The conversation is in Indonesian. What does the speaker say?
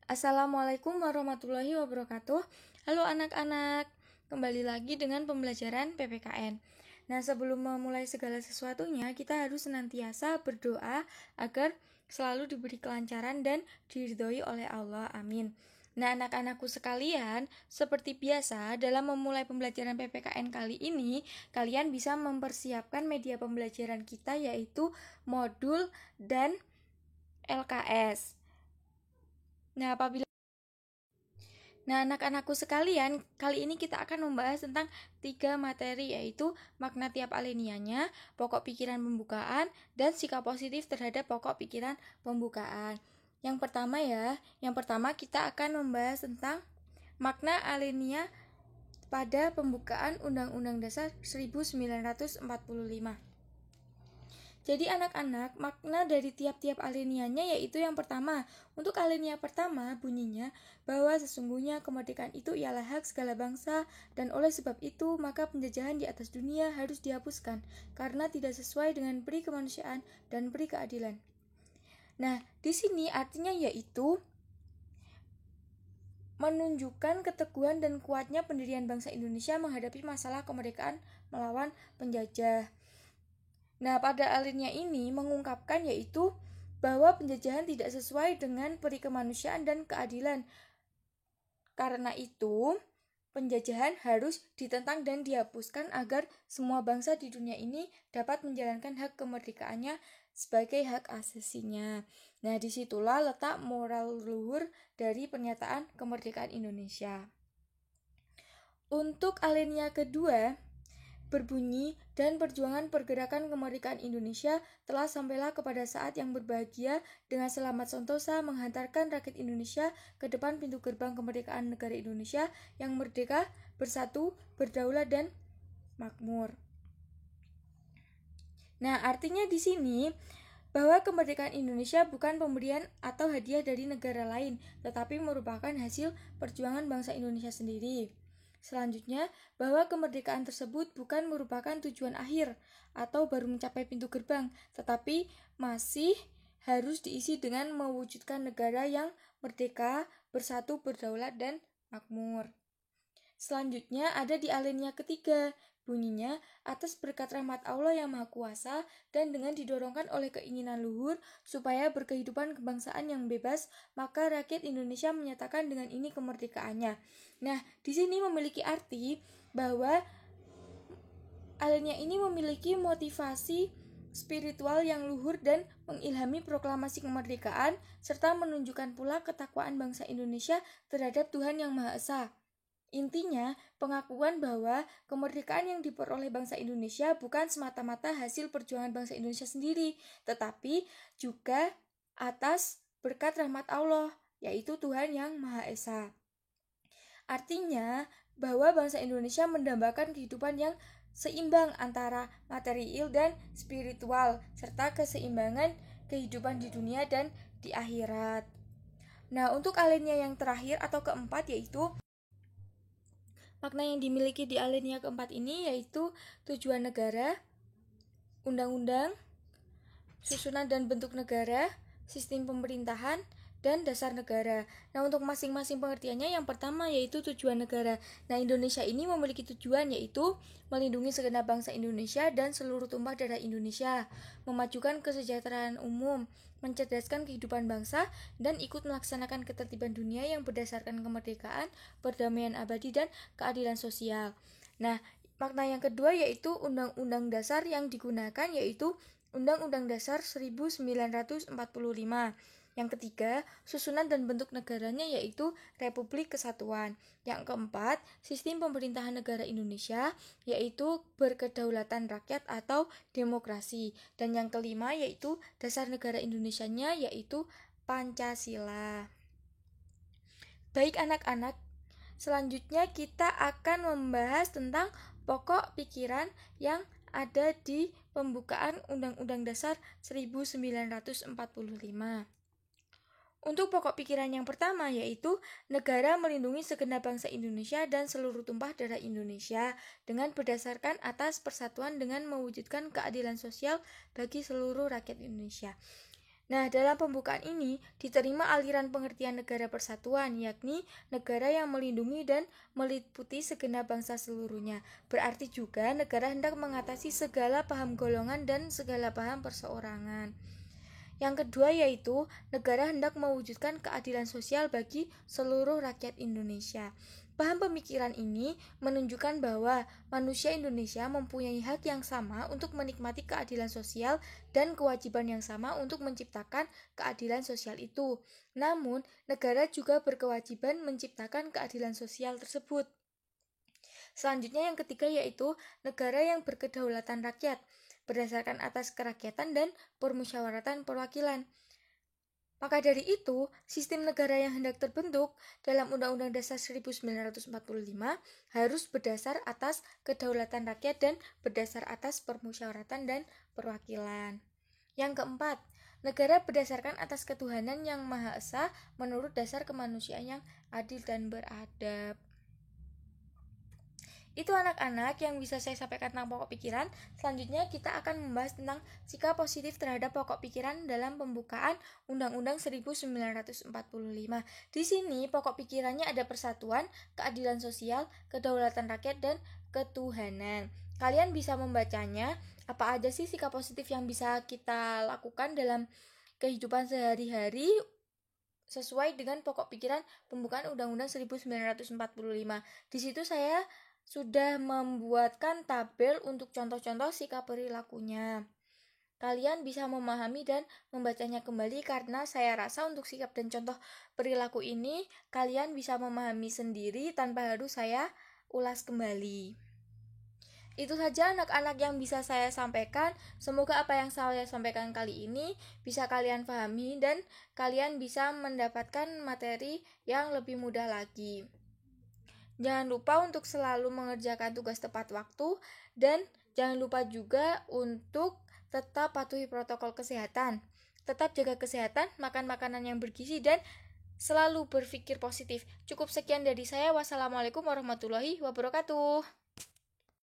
Assalamualaikum warahmatullahi wabarakatuh. Halo anak-anak, kembali lagi dengan pembelajaran PPKN. Nah, sebelum memulai segala sesuatunya, kita harus senantiasa berdoa agar selalu diberi kelancaran dan diridhoi oleh Allah. Amin. Nah, anak-anakku sekalian, seperti biasa, dalam memulai pembelajaran PPKN kali ini, kalian bisa mempersiapkan media pembelajaran kita, yaitu modul dan LKS. Nah, anak-anakku sekalian, kali ini kita akan membahas tentang 3 materi, yaitu makna tiap alinianya, pokok pikiran pembukaan, dan sikap positif terhadap pokok pikiran pembukaan. Yang pertama kita akan membahas tentang makna alinea pada pembukaan Undang-Undang Dasar 1945. Jadi anak-anak, makna dari tiap-tiap alineanya yaitu yang pertama. Untuk alinea pertama bunyinya bahwa sesungguhnya kemerdekaan itu ialah hak segala bangsa dan oleh sebab itu maka penjajahan di atas dunia harus dihapuskan karena tidak sesuai dengan peri kemanusiaan dan peri keadilan. Nah, di sini artinya yaitu menunjukkan keteguhan dan kuatnya pendirian bangsa Indonesia menghadapi masalah kemerdekaan melawan penjajah. Nah, pada alinea ini mengungkapkan yaitu bahwa penjajahan tidak sesuai dengan peri kemanusiaan dan keadilan. Karena itu, penjajahan harus ditentang dan dihapuskan agar semua bangsa di dunia ini dapat menjalankan hak kemerdekaannya sebagai hak asasinya. Nah, disitulah letak moral luhur dari pernyataan kemerdekaan Indonesia. Untuk alinea kedua, berbunyi dan perjuangan pergerakan kemerdekaan Indonesia telah sampailah kepada saat yang berbahagia dengan selamat sentosa menghantarkan rakyat Indonesia ke depan pintu gerbang kemerdekaan negara Indonesia yang merdeka, bersatu, berdaulat dan makmur. Nah, artinya di sini bahwa kemerdekaan Indonesia bukan pemberian atau hadiah dari negara lain, tetapi merupakan hasil perjuangan bangsa Indonesia sendiri. Selanjutnya, bahwa kemerdekaan tersebut bukan merupakan tujuan akhir atau baru mencapai pintu gerbang, tetapi masih harus diisi dengan mewujudkan negara yang merdeka, bersatu, berdaulat, dan makmur. Selanjutnya ada di alinea ketiga, bunyinya atas berkat rahmat Allah yang Maha Kuasa dan dengan didorongkan oleh keinginan luhur supaya berkehidupan kebangsaan yang bebas, maka rakyat Indonesia menyatakan dengan ini kemerdekaannya. Nah, di sini memiliki arti bahwa alinea ini memiliki motivasi spiritual yang luhur dan mengilhami proklamasi kemerdekaan serta menunjukkan pula ketakwaan bangsa Indonesia terhadap Tuhan Yang Maha Esa. Intinya, pengakuan bahwa kemerdekaan yang diperoleh bangsa Indonesia bukan semata-mata hasil perjuangan bangsa Indonesia sendiri, tetapi juga atas berkat rahmat Allah, yaitu Tuhan Yang Maha Esa. Artinya, bahwa bangsa Indonesia mendambakan kehidupan yang seimbang antara material dan spiritual, serta keseimbangan kehidupan di dunia dan di akhirat. Nah, untuk alinea yang terakhir atau keempat yaitu makna yang dimiliki di alinea keempat ini yaitu tujuan negara, undang-undang, susunan dan bentuk negara, sistem pemerintahan, dan dasar negara. Nah, untuk masing-masing pengertiannya yang pertama yaitu tujuan negara. Nah, Indonesia ini memiliki tujuan yaitu melindungi segenap bangsa Indonesia dan seluruh tumpah darah Indonesia, memajukan kesejahteraan umum, mencerdaskan kehidupan bangsa, dan ikut melaksanakan ketertiban dunia yang berdasarkan kemerdekaan, perdamaian abadi, dan keadilan sosial. Nah, makna yang kedua yaitu Undang-Undang Dasar yang digunakan yaitu Undang-Undang Dasar 1945. Yang ketiga, susunan dan bentuk negaranya yaitu Republik Kesatuan. Yang keempat, sistem pemerintahan negara Indonesia yaitu berkedaulatan rakyat atau demokrasi. Dan yang kelima yaitu dasar negara Indonesianya yaitu Pancasila. Baik anak-anak, selanjutnya kita akan membahas tentang pokok pikiran yang ada di pembukaan Undang-Undang Dasar 1945. Untuk pokok pikiran yang pertama yaitu negara melindungi segenap bangsa Indonesia dan seluruh tumpah darah Indonesia dengan berdasarkan atas persatuan dengan mewujudkan keadilan sosial bagi seluruh rakyat Indonesia. Nah, dalam pembukaan ini diterima aliran pengertian negara persatuan, yakni negara yang melindungi dan meliputi segenap bangsa seluruhnya. Berarti juga negara hendak mengatasi segala paham golongan dan segala paham perseorangan. Yang kedua yaitu negara hendak mewujudkan keadilan sosial bagi seluruh rakyat Indonesia. Paham pemikiran ini menunjukkan bahwa manusia Indonesia mempunyai hak yang sama untuk menikmati keadilan sosial dan kewajiban yang sama untuk menciptakan keadilan sosial itu. Namun, negara juga berkewajiban menciptakan keadilan sosial tersebut. Selanjutnya yang ketiga yaitu negara yang berkedaulatan rakyat berdasarkan atas kerakyatan dan permusyawaratan perwakilan. Maka dari itu, sistem negara yang hendak terbentuk dalam Undang-Undang Dasar 1945 harus berdasar atas kedaulatan rakyat dan berdasar atas permusyawaratan dan perwakilan. Yang keempat, negara berdasarkan atas ketuhanan yang Maha Esa menurut dasar kemanusiaan yang adil dan beradab. Itu anak-anak yang bisa saya sampaikan tentang pokok pikiran. Selanjutnya kita akan membahas tentang sikap positif terhadap pokok pikiran dalam pembukaan Undang-Undang 1945. Di sini pokok pikirannya ada persatuan, keadilan sosial, kedaulatan rakyat, dan ketuhanan. Kalian bisa membacanya. Apa aja sih sikap positif yang bisa kita lakukan dalam kehidupan sehari-hari sesuai dengan pokok pikiran pembukaan Undang-Undang 1945. Di situ saya sudah membuatkan tabel untuk contoh-contoh sikap perilakunya. Kalian bisa memahami dan membacanya kembali karena saya rasa untuk sikap dan contoh perilaku ini kalian bisa memahami sendiri tanpa harus saya ulas kembali. Itu saja anak-anak yang bisa saya sampaikan. Semoga apa yang saya sampaikan kali ini bisa kalian pahami dan kalian bisa mendapatkan materi yang lebih mudah lagi. Jangan lupa untuk selalu mengerjakan tugas tepat waktu dan jangan lupa juga untuk tetap patuhi protokol kesehatan. Tetap jaga kesehatan, makan makanan yang bergizi dan selalu berpikir positif. Cukup sekian dari saya. Wassalamualaikum warahmatullahi wabarakatuh.